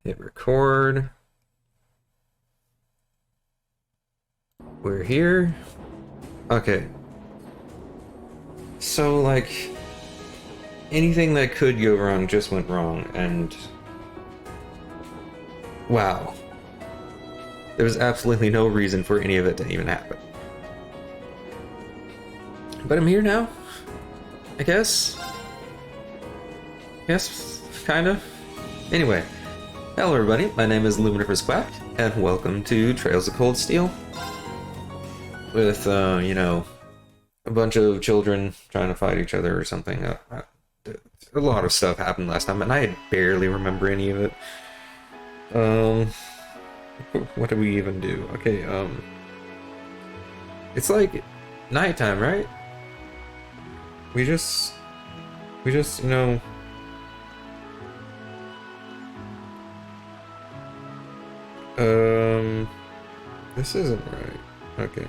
Hit record. We're here. Okay. So, like, anything that could go wrong just went wrong, and wow. There was absolutely no reason for any of it to even happen. But I'm here now, I guess. Yes, kind of. Anyway, hello everybody, my name is Luminiferous Quack, and welcome to Trails of Cold Steel. With, a bunch of children trying to fight each other or something. A lot of stuff happened last time, and I barely remember any of it. What did we even do? Okay, it's like nighttime, right? We just, this isn't right. Okay.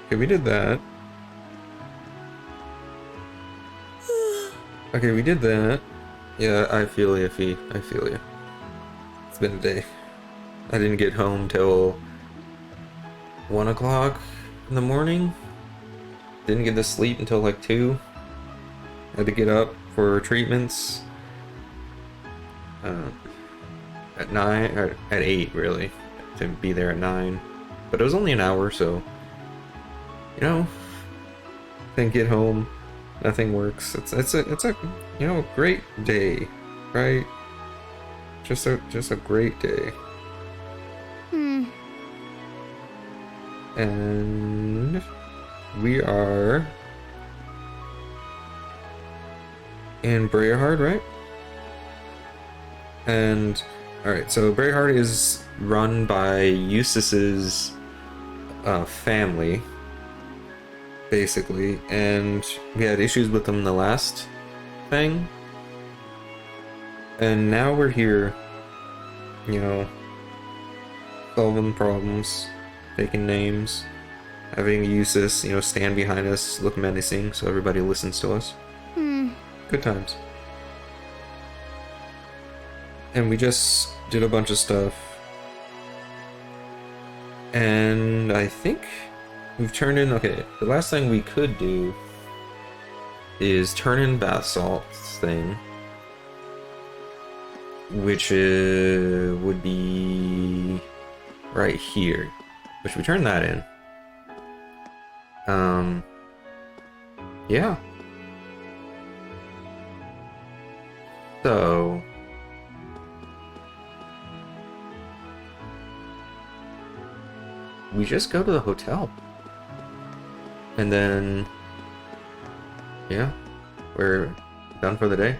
Okay, we did that. Okay, we did that. Yeah, I feel you, Fee. I feel you. It's been a day. I didn't get home till 1 o'clock in the morning. Didn't get to sleep until like 2. Had to get up for treatments. At 9, or at 8 really, to be there at 9. But it was only an hour, so then get home, nothing works. It's a great day, right? Just a great day. And we are in Brayhard, right? And alright, so Brayhard is run by Eustace's family, basically, and we had issues with them the last thing. And now we're here, solving problems, taking names, having Eustace, stand behind us, look menacing, so everybody listens to us. Good times. And we just did a bunch of stuff. And I think we've turned in... Okay, the last thing we could do is turn in bath salt's thing, which would be right here. Which we turn that in. Yeah. So... we just go to the hotel. And then... yeah. We're done for the day.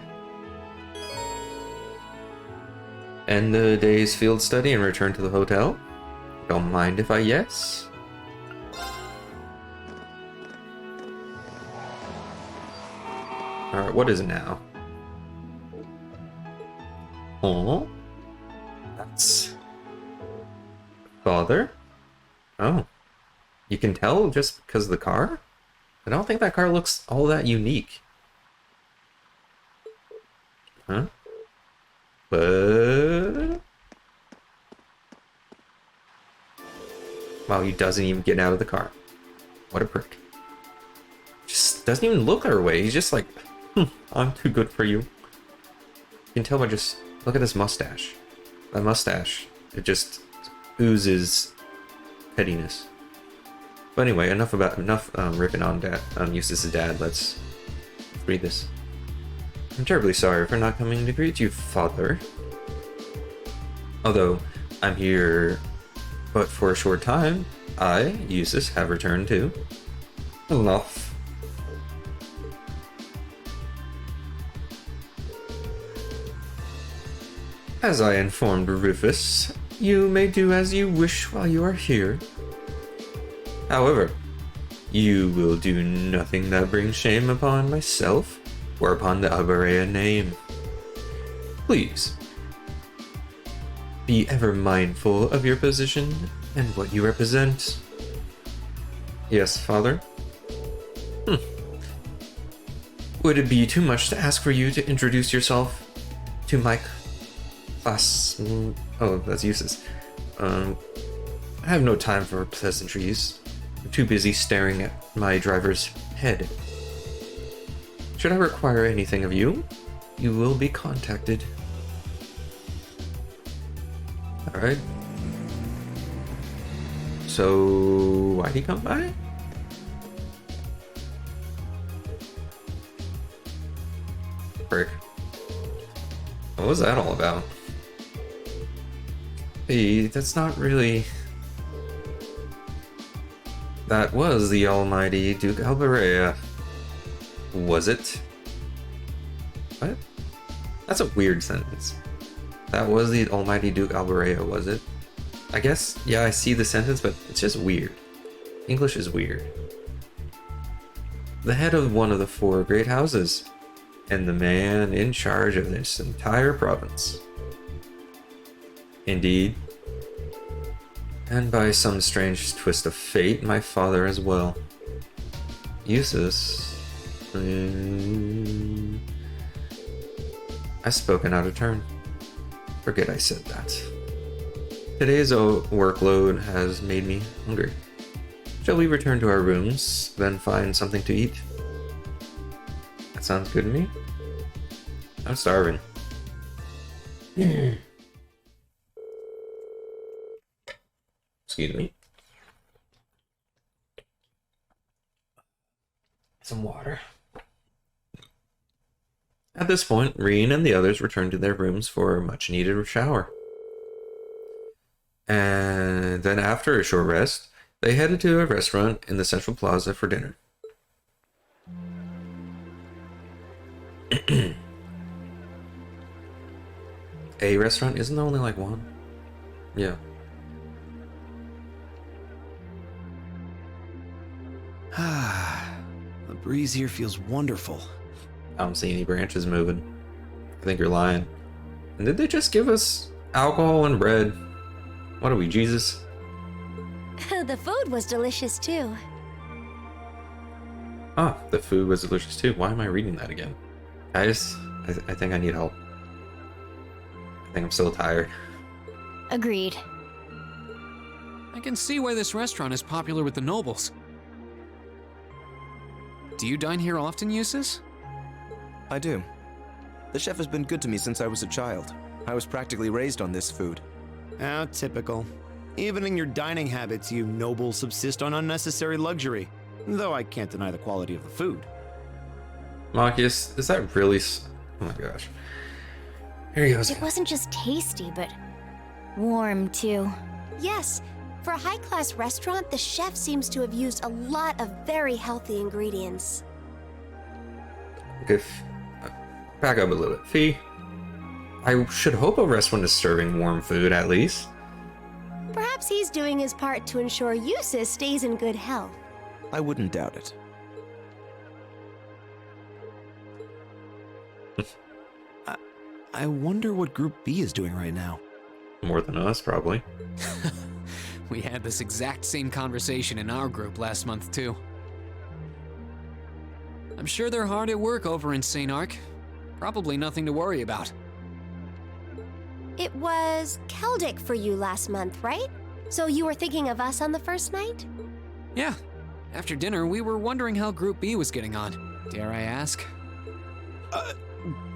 End the day's field study and return to the hotel. Don't mind if I yes? Alright, what is it now? Oh? That's... father? Oh. You can tell just because of the car? I don't think that car looks all that unique. Huh? But... wow, he doesn't even get out of the car. What a prick. Just doesn't even look our way. He's just like, I'm too good for you. You can tell by just... look at this mustache. That mustache. It just oozes pettiness. But anyway, enough ripping on Eustace's dad. Let's read this. I'm terribly sorry for not coming to greet you, father. Although I'm here but for a short time, I, Eustace, have returned too. Enough. As I informed Rufus, you may do as you wish while you are here. However, you will do nothing that brings shame upon myself or upon the Abarea name. Please, be ever mindful of your position and what you represent. Yes, father? Would it be too much to ask for you to introduce yourself to my class? Oh, that's useless. I have no time for pleasantries. I'm too busy staring at my driver's head. Should I require anything of you, you will be contacted. Alright. So, why'd he come by? Frick. What was that all about? Hey, that's not really... That was the almighty Duke Alberea. Was it? What? That's a weird sentence. That was the almighty Duke Alberea, was it? I guess, yeah, I see the sentence, but it's just weird. English is weird. The head of one of the 4 great houses, and the man in charge of this entire province. Indeed. And by some strange twist of fate, my father as well. Eustace... I've spoken out of turn. Forget I said that. Today's workload has made me hungry. Shall we return to our rooms, then find something to eat? That sounds good to me. I'm starving. Excuse me. Some water. At this point, Reen and the others returned to their rooms for a much-needed shower. And then after a short rest, they headed to a restaurant in the central plaza for dinner. A restaurant? Isn't there only like one? Yeah. The breeze here feels wonderful. I don't see any branches moving. I think you're lying. And did they just give us alcohol and bread? What are we, Jesus? The food was delicious too. Ah, the food was delicious too. Why am I reading that again? Guys, I think I need help. I think I'm still tired. Agreed. I can see why this restaurant is popular with the nobles. Do you dine here often, Eustace? I do. The chef has been good to me since I was a child. I was practically raised on this food. How typical. Even in your dining habits, you nobles subsist on unnecessary luxury. Though I can't deny the quality of the food. Marcus, is that really... Oh my gosh. Here he goes. It wasn't just tasty, but warm too. Yes, for a high-class restaurant, the chef seems to have used a lot of very healthy ingredients. Okay, back up a little bit. Fee, I should hope a restaurant is serving warm food at least. Perhaps he's doing his part to ensure Eustace stays in good health. I wouldn't doubt it. I wonder what Group B is doing right now. More than us, probably. We had this exact same conversation in our group last month, too. I'm sure they're hard at work over in St. Arc. Probably nothing to worry about. It was Celtic for you last month, right? So you were thinking of us on the first night? Yeah. After dinner, we were wondering how Group B was getting on. Dare I ask?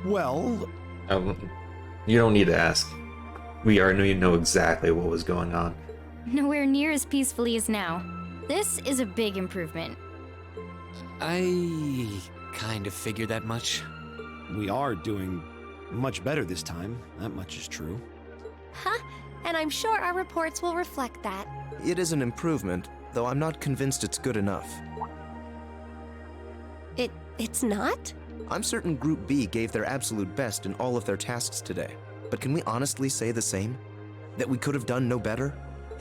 Well, You don't need to ask. We already know exactly what was going on. Nowhere near as peacefully as now. This is a big improvement. I kind of figured that much. we are doing much better this time. That much is true. Huh? And I'm sure our reports will reflect that. It is an improvement, though I'm not convinced it's good enough. It's not? I'm certain Group B gave their absolute best in all of their tasks today. But can we honestly say the same? That we could have done no better?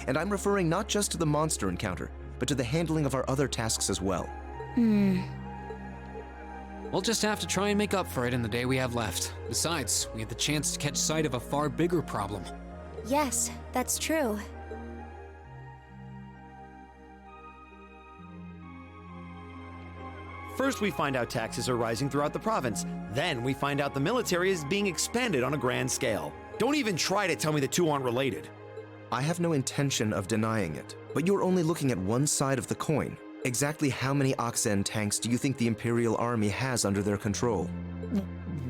And I'm referring not just to the monster encounter, but to the handling of our other tasks as well. We'll just have to try and make up for it in the day we have left. Besides, we had the chance to catch sight of a far bigger problem. Yes, that's true. First, we find out taxes are rising throughout the province. Then, we find out the military is being expanded on a grand scale. Don't even try to tell me the two aren't related. I have no intention of denying it, but you're only looking at one side of the coin. Exactly how many Oxen tanks do you think the Imperial Army has under their control?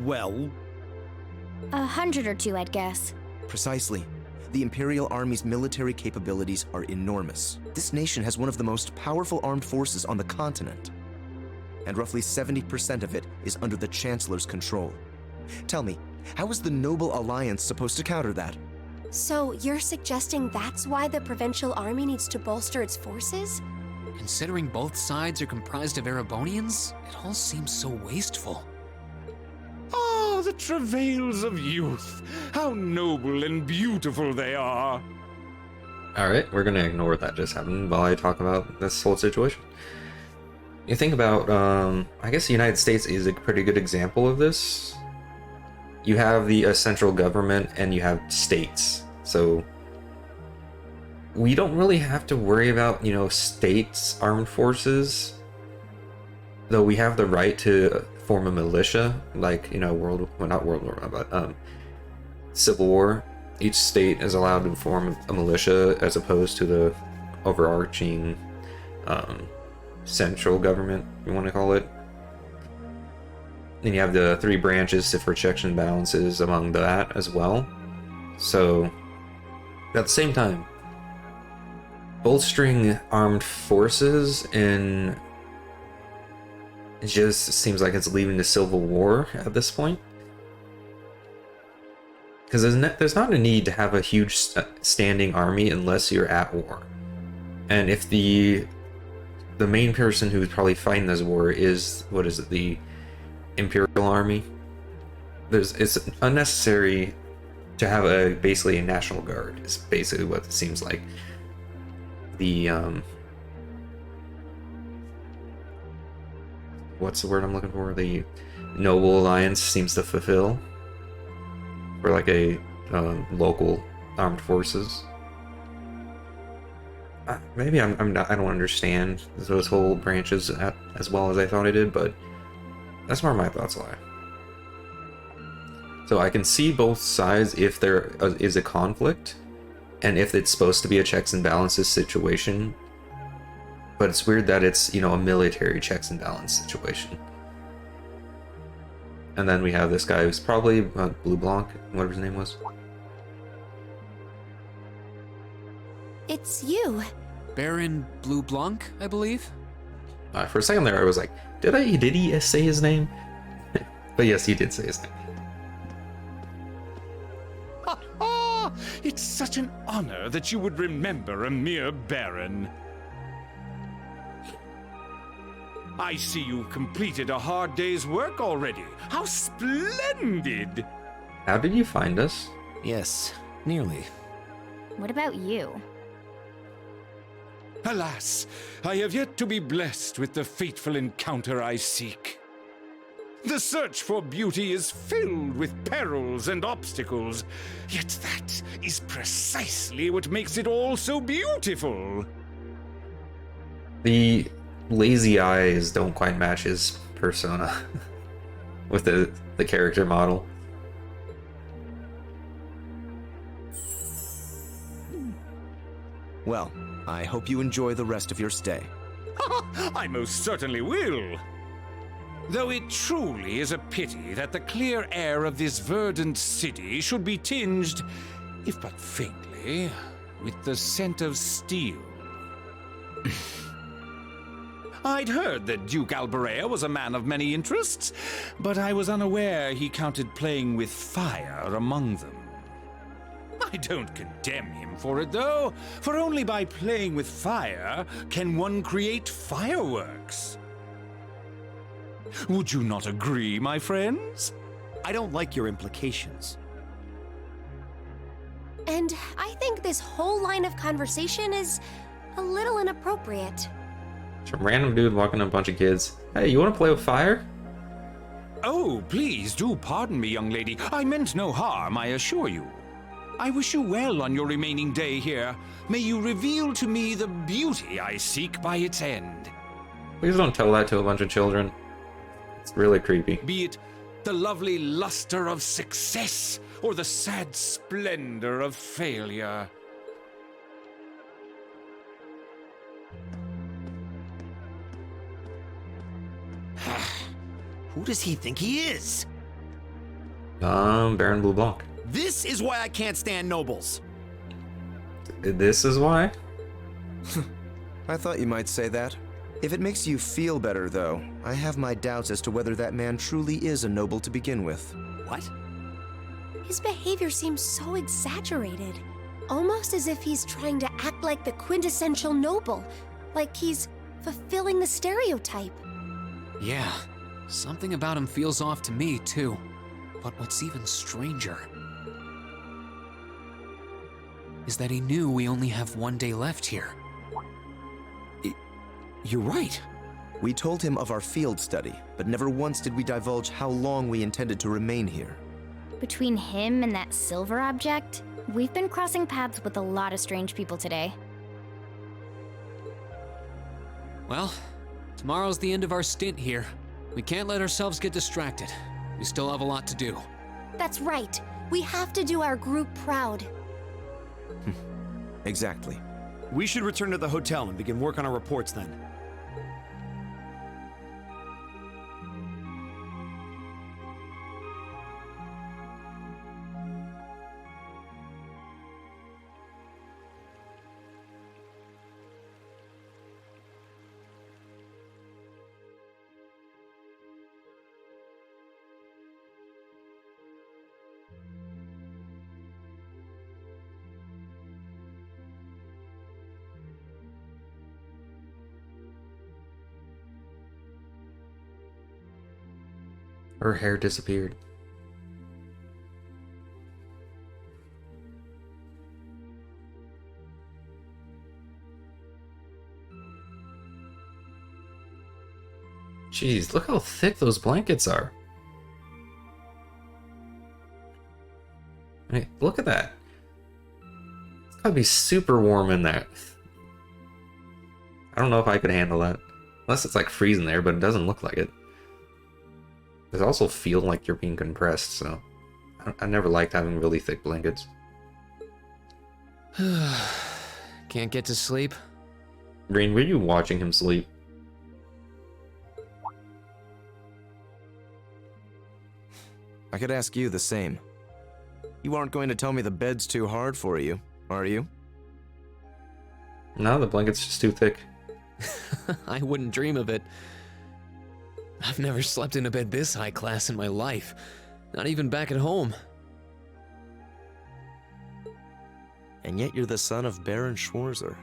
Well, 100 or two, I'd guess. Precisely. The Imperial Army's military capabilities are enormous. This nation has one of the most powerful armed forces on the continent, and roughly 70% of it is under the Chancellor's control. Tell me, how is the Noble Alliance supposed to counter that? So you're suggesting that's why the provincial army needs to bolster its forces? Considering both sides are comprised of Erebonians, it all seems so wasteful. Ah, the travails of youth. How noble and beautiful they are. Alright, we're gonna ignore that just happened while I talk about this whole situation. You think about, I guess the United States is a pretty good example of this. You have the central government and you have states. So we don't really have to worry about, states' armed forces. Though we have the right to form a militia, like, not World War I, but Civil War. Each state is allowed to form a militia as opposed to the overarching central government, you want to call it. Then you have the three branches for checks and balances among that as well. So, at the same time, bolstering armed forces in it just seems like it's leaving the Civil War at this point. Because there's not a need to have a huge standing army unless you're at war. And if the main person who's probably fighting this war is, the Imperial Army, it's unnecessary to have basically a National Guard, is basically what it seems like. The, what's the word I'm looking for? The Noble Alliance seems to fulfill for like a local armed forces. Maybe I don't understand those whole branches as well as I thought I did, but that's where my thoughts lie. So I can see both sides if there is a conflict, and if it's supposed to be a checks and balances situation. But it's weird that it's, a military checks and balance situation. And then we have this guy who's probably Blue Blanc, whatever his name was. It's you. Baron Blue Blanc, I believe? For a second there, I was like, did he say his name? But yes, he did say his name. Ah, it's such an honor that you would remember a mere baron. I see you've completed a hard day's work already. How splendid! How did you find us? yes, nearly. What about you? Alas, I have yet to be blessed with the fateful encounter I seek. The search for beauty is filled with perils and obstacles, yet that is precisely what makes it all so beautiful. The lazy eyes don't quite match his persona with the character model. Well, I hope you enjoy the rest of your stay. I most certainly will. Though it truly is a pity that the clear air of this verdant city should be tinged, if but faintly, with the scent of steel. I'd heard that Duke Alberea was a man of many interests, but I was unaware he counted playing with fire among them. I don't condemn him for it, though, for only by playing with fire can one create fireworks. Would you not agree, my friends? I don't like your implications. And I think this whole line of conversation is a little inappropriate. Some random dude walking up a bunch of kids. Hey, you want to play with fire? Oh, please do pardon me, young lady. I meant no harm, I assure you. I wish you well on your remaining day here. May you reveal to me the beauty I seek by its end. Please don't tell that to a bunch of children. It's really creepy. Be it the lovely luster of success or the sad splendor of failure. Who does he think he is? Baron Blue Blanc. This is why I can't stand nobles. This is why? I thought you might say that. If it makes you feel better, though, I have my doubts as to whether that man truly is a noble to begin with. What? His behavior seems so exaggerated. Almost as if he's trying to act like the quintessential noble. Like he's fulfilling the stereotype. Yeah, something about him feels off to me, too. But what's even stranger is that he knew we only have one day left here. You're right. We told him of our field study, but never once did we divulge how long we intended to remain here. Between him and that silver object, we've been crossing paths with a lot of strange people today. Well, tomorrow's the end of our stint here. We can't let ourselves get distracted. We still have a lot to do. That's right. We have to do our group proud. Exactly. We should return to the hotel and begin work on our reports then. Her hair disappeared. Jeez, look how thick those blankets are. I mean, look at that. It's gotta be super warm in that. I don't know if I could handle that. Unless it's like freezing there, but it doesn't look like it. It also feel like you're being compressed, so I never liked having really thick blankets. Can't get to sleep? Green, were you watching him sleep? I could ask you the same. You aren't going to tell me the bed's too hard for you, are you? No, the blanket's just too thick. I wouldn't dream of it. I've never slept in a bed this high class in my life. Not even back at home. And yet you're the son of Baron Schwarzer.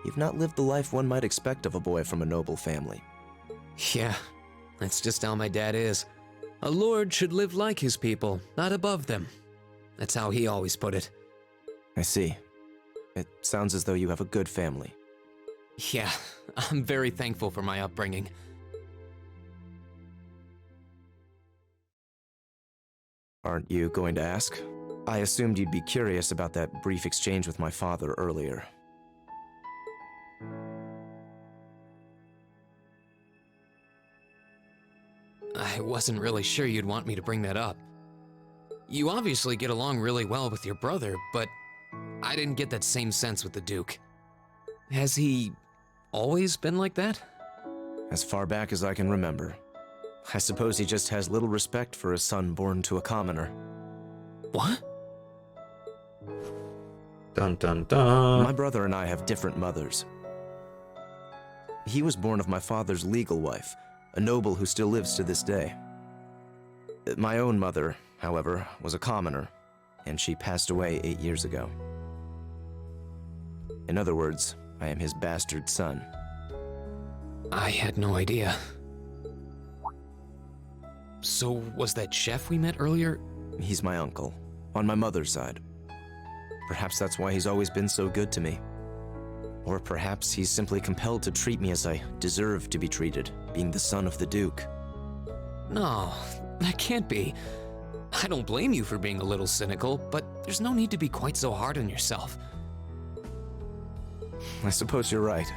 You've not lived the life one might expect of a boy from a noble family. Yeah, that's just how my dad is. A lord should live like his people, not above them. That's how he always put it. I see. It sounds as though you have a good family. Yeah, I'm very thankful for my upbringing. Aren't you going to ask? I assumed you'd be curious about that brief exchange with my father earlier. I wasn't really sure you'd want me to bring that up. You obviously get along really well with your brother, but I didn't get that same sense with the Duke. Has he always been like that? As far back as I can remember. I suppose he just has little respect for a son born to a commoner. What? Dun dun dun. My brother and I have different mothers. He was born of my father's legal wife, a noble who still lives to this day. My own mother, however, was a commoner, and she passed away 8 years ago. In other words, I am his bastard son. I had no idea. So, was that chef we met earlier? He's my uncle, on my mother's side. Perhaps that's why he's always been so good to me. Or perhaps he's simply compelled to treat me as I deserve to be treated, being the son of the Duke. No, that can't be. I don't blame you for being a little cynical, but there's no need to be quite so hard on yourself. I suppose you're right.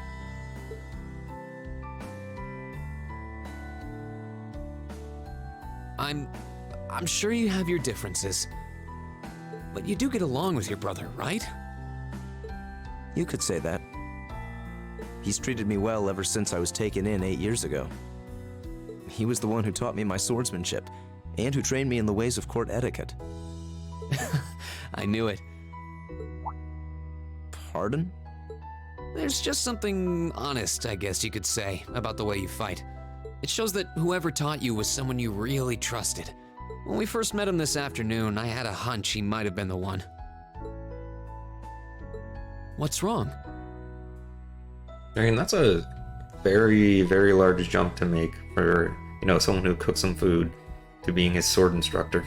I'm sure you have your differences. But you do get along with your brother, right? You could say that. He's treated me well ever since I was taken in 8 years ago. He was the one who taught me my swordsmanship, and who trained me in the ways of court etiquette. I knew it. Pardon? There's just something honest, I guess you could say, about the way you fight. It shows that whoever taught you was someone you really trusted. When we first met him this afternoon, I had a hunch he might have been the one. What's wrong? I mean, that's a very, very large jump to make for, someone who cooks some food to being his sword instructor.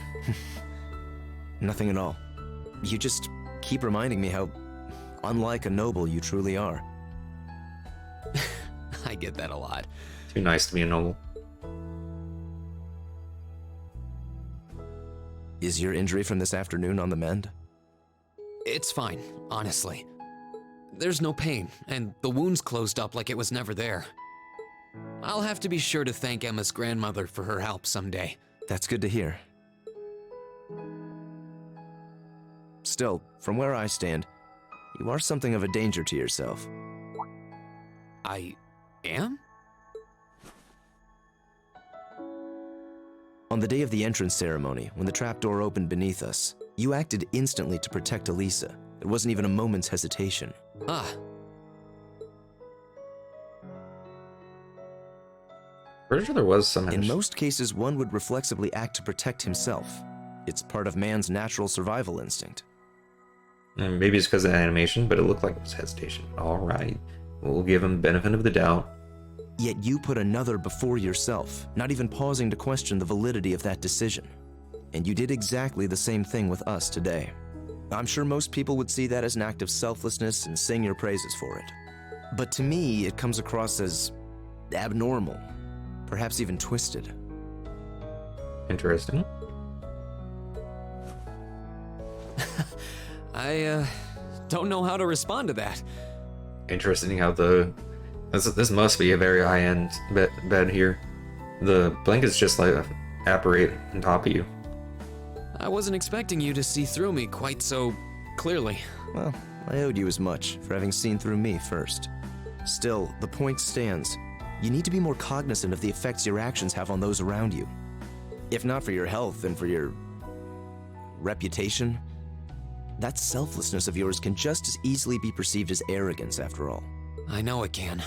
Nothing at all. You just keep reminding me how unlike a noble you truly are. I get that a lot. Too nice to be a noble. Is your injury from this afternoon on the mend? It's fine, honestly. There's no pain, and the wound's closed up like it was never there. I'll have to be sure to thank Emma's grandmother for her help someday. That's good to hear. Still, from where I stand, you are something of a danger to yourself. I am? On the day of the entrance ceremony, when the trapdoor opened beneath us, you acted instantly to protect Elisa. There wasn't even a moment's hesitation. Ah. Pretty sure there was some. In most cases, one would reflexively act to protect himself. It's part of man's natural survival instinct. And maybe it's because of the animation, but it looked like it was hesitation. All right, we'll give him benefit of the doubt. Yet you put another before yourself, not even pausing to question the validity of that decision. And you did exactly the same thing with us today. I'm sure most people would see that as an act of selflessness and sing your praises for it. But to me, it comes across as abnormal, perhaps even twisted. Interesting. I don't know how to respond to that. Interesting how this must be a very high-end bed here. The blanket's just like apparate on top of you. I wasn't expecting you to see through me quite so clearly. Well, I owed you as much for having seen through me first. Still, the point stands. You need to be more cognizant of the effects your actions have on those around you. If not for your health and for your reputation, that selflessness of yours can just as easily be perceived as arrogance after all. I know it can,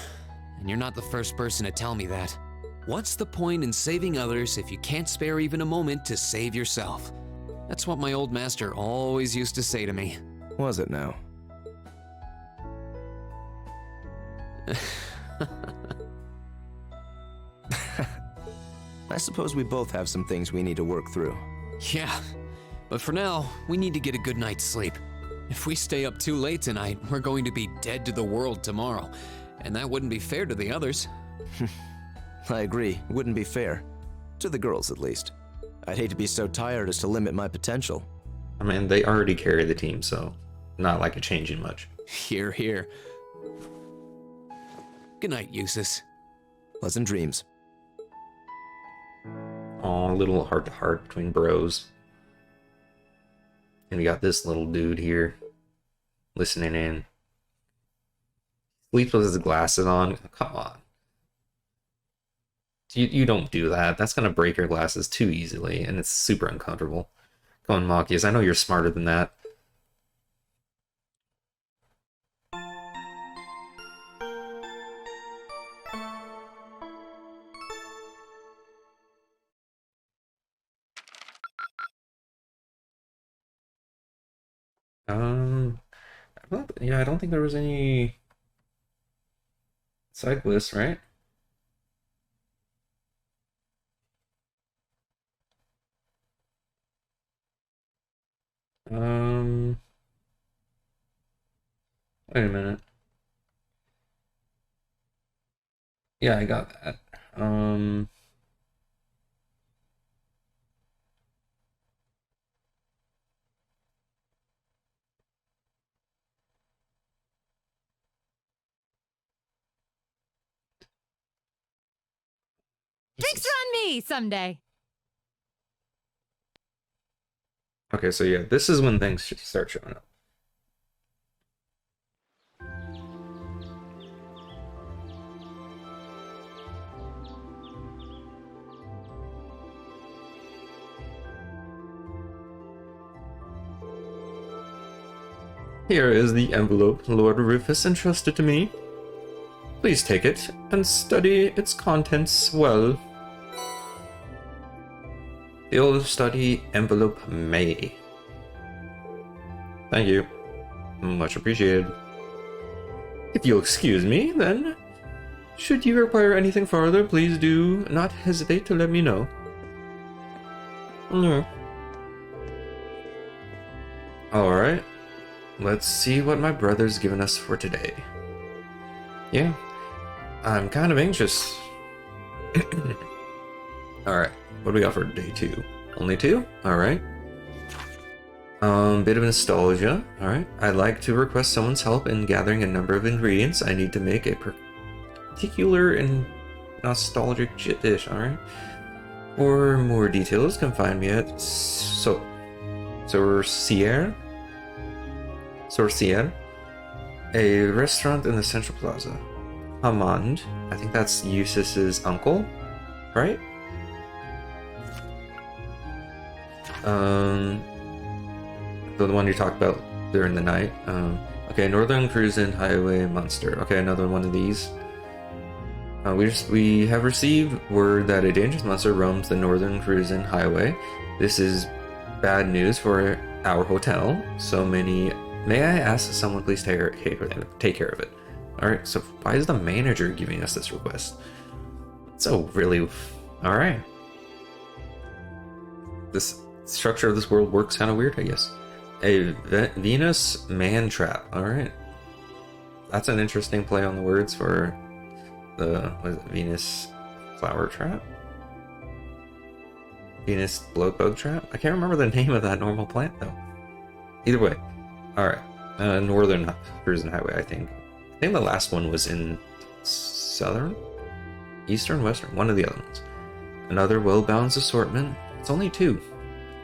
and you're not the first person to tell me that. What's the point in saving others if you can't spare even a moment to save yourself? That's what my old master always used to say to me. Was it now? I suppose we both have some things we need to work through. Yeah, but for now, we need to get a good night's sleep. If we stay up too late tonight, we're going to be dead to the world tomorrow, and that wouldn't be fair to the others. I agree, it wouldn't be fair. To the girls, at least. I'd hate to be so tired as to limit my potential. I mean, they already carry the team, so not like it changing much. Hear, hear. Good night, Eustace. Pleasant dreams. Aw, a little heart-to-heart between bros. And we got this little dude here, listening in. Sleeps with his glasses on. Come on. You don't do that. That's gonna break your glasses too easily, and it's super uncomfortable. Come on, Machias, I know you're smarter than that. I don't think there was any side quests, right? Wait a minute. Yeah, I got that. Drinks are on me someday. Okay, so yeah, this is when things should start showing up. Here is the envelope Lord Rufus entrusted to me. Please take it and study its contents well. You'll study envelope May. Thank you. Much appreciated. If you'll excuse me, then, should you require anything further, please do not hesitate to let me know. Alright. Let's see what my brother's given us for today. Yeah, I'm kind of anxious. Alright, what do we got for day 2? Only 2? Alright. Bit of nostalgia. Alright. I'd like to request someone's help in gathering a number of ingredients I need to make a particular and nostalgic dish. Alright. For more details, come find me at Sorcier, a restaurant in the Central Plaza. Hamand, I think that's Eustace's uncle, right? The one you talked about during the night. Okay, Northern Cruisin' Highway Monster. Okay, another one of these. We have received word that a dangerous monster roams the Northern Cruisin' Highway. This is bad news for our hotel. May I ask someone please take care of it? Alright, so why is the manager giving us this request? So really, alright. This structure of this world works kind of weird, I guess. A Venus man trap, alright. That's an interesting play on the words for the, what is it, Venus flower trap? Venus blood bug trap? I can't remember the name of that normal plant though. Either way. Alright, Northern Cruisin' Highway, I think. I think the last one was in Southern? Eastern? Western? One of the other ones. Another well-balanced assortment. It's only 2.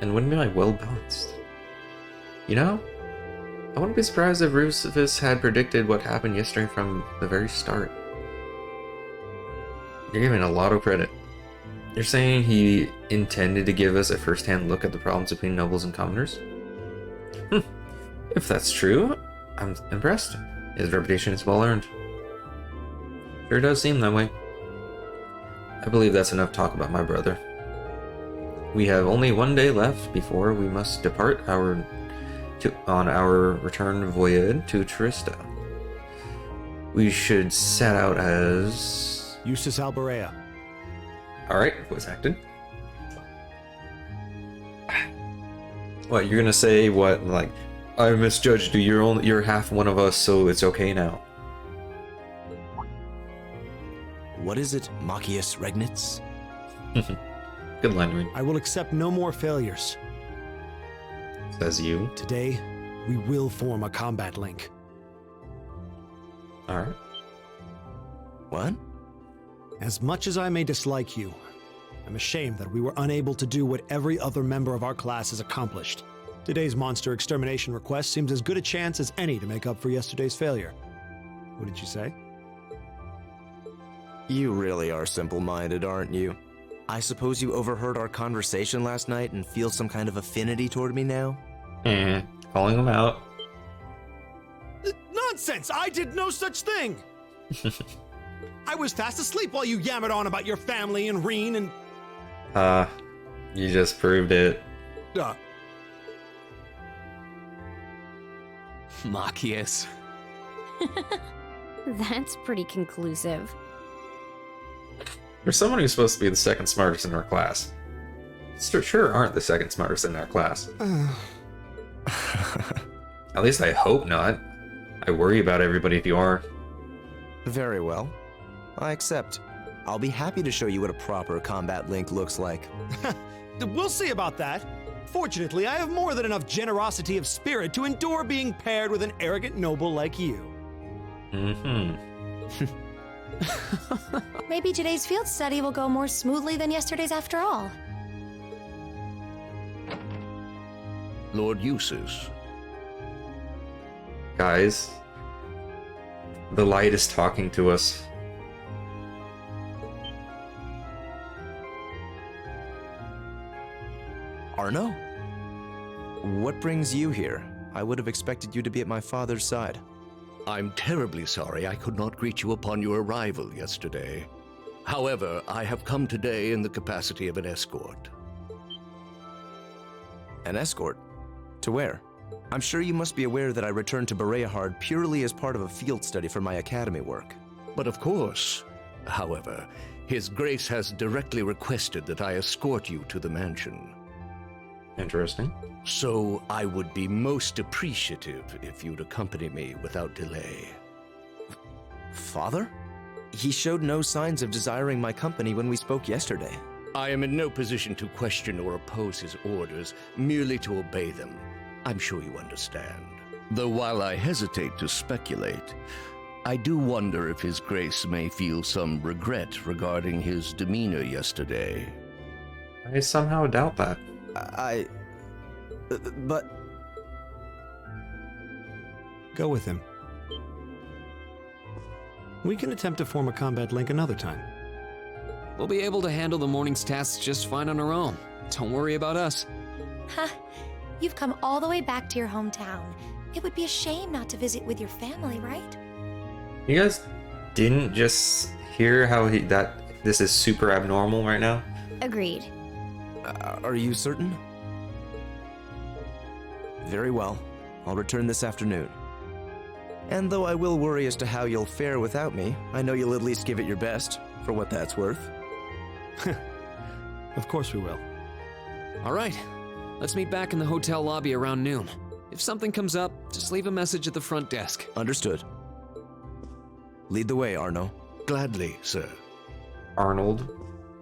And wouldn't be like well-balanced. You know? I wouldn't be surprised if Rufus had predicted what happened yesterday from the very start. You're giving a lot of credit. You're saying he intended to give us a first-hand look at the problems between nobles and commoners? If that's true, I'm impressed. His reputation is well earned. Sure does seem that way. I believe that's enough talk about my brother. We have only 1 day left before we must depart on our return voyage to Trista. We should set out as Eustace Alberea. Alright, voice acted. What, you're gonna say what, like, I misjudged you, you're half one of us, so it's okay now. What is it, Machias Regnitz? Good line read. I will accept no more failures. Says you. Today, we will form a combat link. Alright. What? As much as I may dislike you, I'm ashamed that we were unable to do what every other member of our class has accomplished. Today's monster extermination request seems as good a chance as any to make up for yesterday's failure. What did you say? You really are simple-minded, aren't you? I suppose you overheard our conversation last night and feel some kind of affinity toward me now? Calling them out. Nonsense! I did no such thing! I was fast asleep while you yammered on about your family and Reen and... You just proved it. Machias. That's pretty conclusive. There's someone who's supposed to be the second smartest in our class. Sure aren't the second smartest in our class. At least I hope not. I worry about everybody if you are. Very well. I accept. I'll be happy to show you what a proper combat link looks like. We'll see about that. Fortunately, I have more than enough generosity of spirit to endure being paired with an arrogant noble like you. Maybe today's field study will go more smoothly than yesterday's after all. Lord Eustace. Guys, the light is talking to us. Arno? What brings you here? I would have expected you to be at my father's side. I'm terribly sorry I could not greet you upon your arrival yesterday. However, I have come today in the capacity of an escort. An escort? To where? I'm sure you must be aware that I returned to Bereahard purely as part of a field study for my academy work. But of course, however, His Grace has directly requested that I escort you to the mansion. Interesting. So I would be most appreciative if you'd accompany me without delay. Father? He showed no signs of desiring my company when we spoke yesterday. I am in no position to question or oppose his orders, merely to obey them. I'm sure you understand. Though while I hesitate to speculate, I do wonder if His Grace may feel some regret regarding his demeanor yesterday. I somehow doubt that. But... Go with him. We can attempt to form a combat link another time. We'll be able to handle the morning's tasks just fine on our own. Don't worry about us. Huh. You've come all the way back to your hometown. It would be a shame not to visit with your family, right? You guys didn't just hear how this is super abnormal right now? Agreed. Are you certain? Very well. I'll return this afternoon. And though I will worry as to how you'll fare without me, I know you'll at least give it your best, for what that's worth. Of course we will. All right, let's meet back in the hotel lobby around noon. If something comes up, just leave a message at the front desk. Understood. Lead the way, Arno. Gladly, sir. Arnold.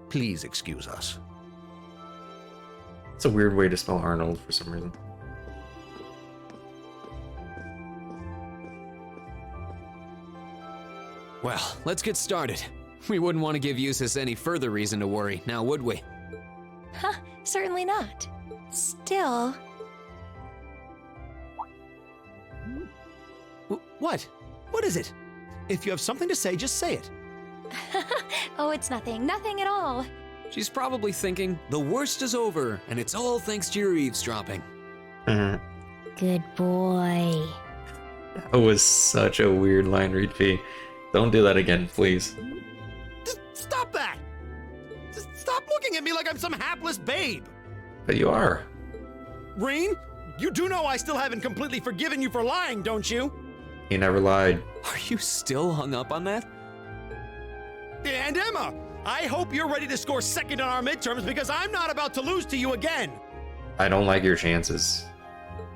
Please excuse us. It's a weird way to spell Arnold for some reason. Well, let's get started. We wouldn't want to give Eustace any further reason to worry, now would we? Huh, certainly not. Still... What? What is it? If you have something to say, just say it. Oh, it's nothing. Nothing at all. She's probably thinking, the worst is over, and it's all thanks to your eavesdropping. Good boy. That was such a weird line read, Fee. Don't do that again, please. Just stop that! Just stop looking at me like I'm some hapless babe! But you are. Reen, you do know I still haven't completely forgiven you for lying, don't you? He never lied. Are you still hung up on that? And Emma, I hope you're ready to score second on our midterms because I'm not about to lose to you again. I don't like your chances.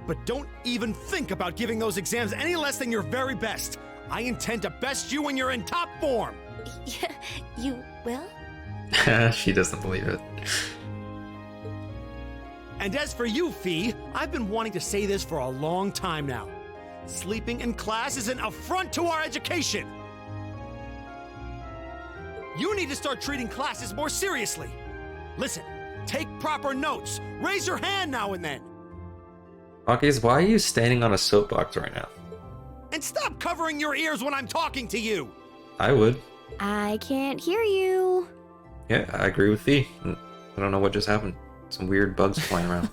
But don't even think about giving those exams any less than your very best. I intend to best you when you're in top form. Yeah, you will? She doesn't believe it. And as for you, Fee, I've been wanting to say this for a long time now. Sleeping in class is an affront to our education. You need to start treating classes more seriously. Listen, take proper notes. Raise your hand now and then. Okay, why are you standing on a soapbox right now? And stop covering your ears when I'm talking to you. I would. I can't hear you. Yeah, I agree with Fee. I don't know what just happened. Some weird bugs flying around.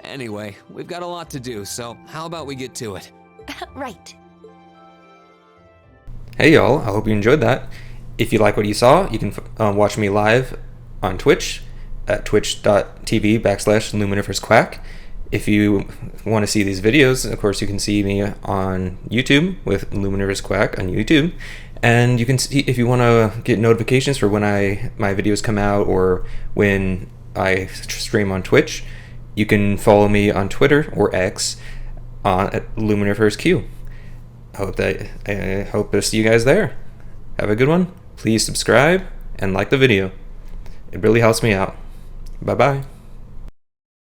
Anyway, we've got a lot to do, so how about we get to it? Right. Hey y'all, I hope you enjoyed that. If you like what you saw, you can watch me live on Twitch at twitch.tv/Luminiferous If you want to see these videos, of course, you can see me on YouTube with Luminiferous Quack on YouTube. And you can see, if you want to get notifications for when my videos come out or when I stream on Twitch, you can follow me on Twitter or X at LuminiferousQ. I hope to see you guys there. Have a good one. Please subscribe and like the video. It really helps me out. Bye-bye.